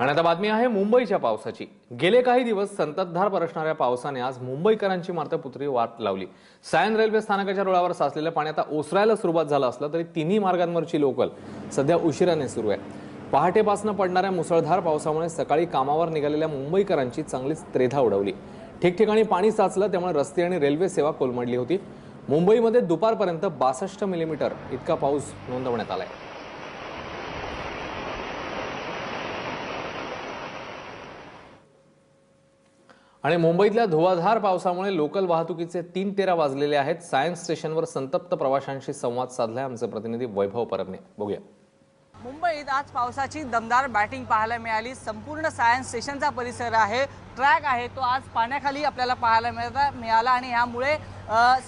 आणि आता बातमी आहे मुंबईच्या पावसाची। गेले काही दिवस संततधार बरसणाऱ्या पावसाने आज मुंबईकरांची मारतपुत्री वाट लावली। सायन रेल्वे स्थानकाच्या रुळावर साचलेलं पाणी आता ओसरायला सुरुवात झालं असलं तरी तिन्ही मार्गांवरची लोकल सध्या उशिराने सुरू आहे। पहाटेपासून पडणाऱ्या मुसळधार पावसामुळे सकाळी कामावर निघालेल्या मुंबईकरांची चांगलीच त्रेधा उडवली। ठिकठिकाणी पाणी साचलं, त्यामुळे रस्ते आणि रेल्वे सेवा कोलमडली होती। मुंबईमध्ये दुपारपर्यंत 62 मिलीमीटर इतका पाऊस नोंदवण्यात आलाय। आणि मुंबईतल्या धुवाधार पावसामुळे लोकल वाहतुकीचे 3:13 वाजलेले आहेत। सायन्स स्टेशनवर संतप्त प्रवाशांशी संवाद साधलाय आमचे प्रतिनिधी वैभव परबने। बघूया। मुंबईत आज पावसाची दमदार बॅटिंग पाहायला मिळाली। संपूर्ण सायन्स स्टेशनचा परिसर आहे, ट्रॅक आहे, तो आज पाण्याखाली आपल्याला पाहायला मिळाला आणि यामुळे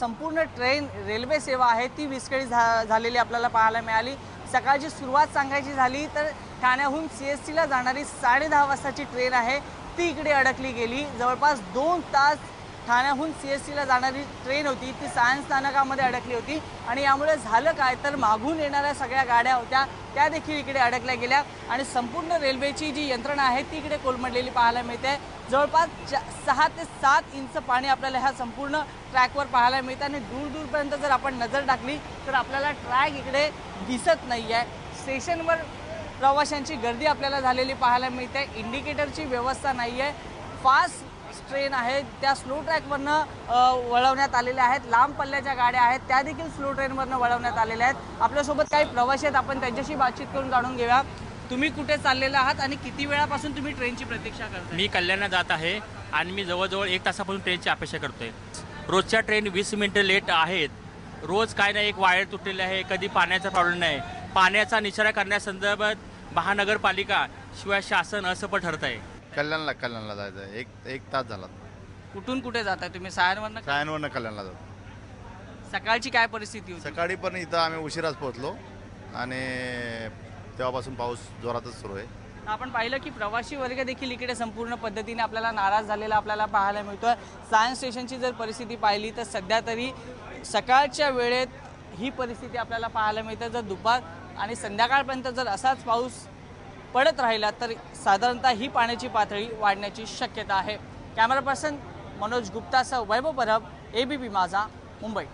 संपूर्ण ट्रेन रेल्वे सेवा आहे ती विस्कळीत झालेली आपल्याला पाहायला मिळाली। सकाळची सुरुवात सांगायची झाली तर ठाण्याहून CSTला जाणारी 10:30 वाजताची ट्रेन आहे ती इकडे अडकली गेली। जवळपास 2 तास ठाण्याहून CSTला जाणारी ट्रेन होती ती सायन्स स्थानकामध्ये अडकली होती आणि यामुळे झालं काय तर मागून येणाऱ्या सगळ्या गाड्या होत्या त्या देखील इकडे अडकल्या गेल्या आणि संपूर्ण रेल्वेची जी यंत्रणा आहे ती इकडे कोलमडलेली पाहायला मिळते। जवळपास 6 ते 7 इंच पाणी आपल्याला ह्या संपूर्ण ट्रॅकवर पाहायला मिळतं आणि दूरपर्यंत जर आपण नजर टाकली तर आपल्याला ट्रॅक इकडे दिसत नाही आहे। स्टेशनवर प्रवाशांची गर्दी आपल्याला झालेली पाहायला मिळते। इंडिकेटरची व्यवस्था नाही आहे। फास्ट ट्रेन आहे त्या स्लो ट्रॅकवरनं वळवण्यात आलेल्या आहेत। लांब पल्ल्याच्या गाड्या आहेत त्या देखील स्लो ट्रेनवरनं वळवण्यात आलेल्या आहेत। आपल्यासोबत काही प्रवासी आहेत, आपण त्यांच्याशी बातचीत करून जाणून घेऊया। तुम्ही कुठे चाललेला आहात आणि किती वेळापासून तुम्ही ट्रेनची प्रतीक्षा करताय? मी कल्याणला जात आहे आणि मी जवळजवळ 1 तासापासून ट्रेनची अपेक्षा करतोय। रोजच्या ट्रेन 20 मिनिटं लेट आहेत। रोज काय नाही, एक वायर तुटलेली आहे, कधी पाण्याचा प्रॉब्लेम नाही। पाण्याचा निचरा करण्यासंदर्भात महानगरपालिका शिवाय शासन असफल ठरत आहे। कल्याणला जायचं आहे। एक तास झाला। कुठून कुठे जाताय तुम्ही? सायनवरनं कल्याणला जातो। सकाळची काय परिस्थिती होती? सकाळी पण इथं आम्ही उशिराच पोहोचलो आणि तेव्हापासून पाऊस जोरातच सुरू आहे। आपण पाहिलं की प्रवासी वर्ग देखील इकडे संपूर्ण पद्धतीने आपल्याला नाराज झालेला आपल्याला पाहायला मिळतोय। सायन्स स्टेशनची जर परिस्थिती पाहिली तर सध्या तरी सकाळच्या वेळेत ही परिस्थिती आपल्याला पाहायला मिळते। जर दुपार आणि संध्याकाळपर्यंत जर असाच पाऊस पडत राहिला तर साधारणतः ही पाण्याची पातळी वाढण्याची शक्यता आहे। कॅमेरा पर्सन मनोज गुप्तासह वैभव परब, ABP माझा, मुंबई।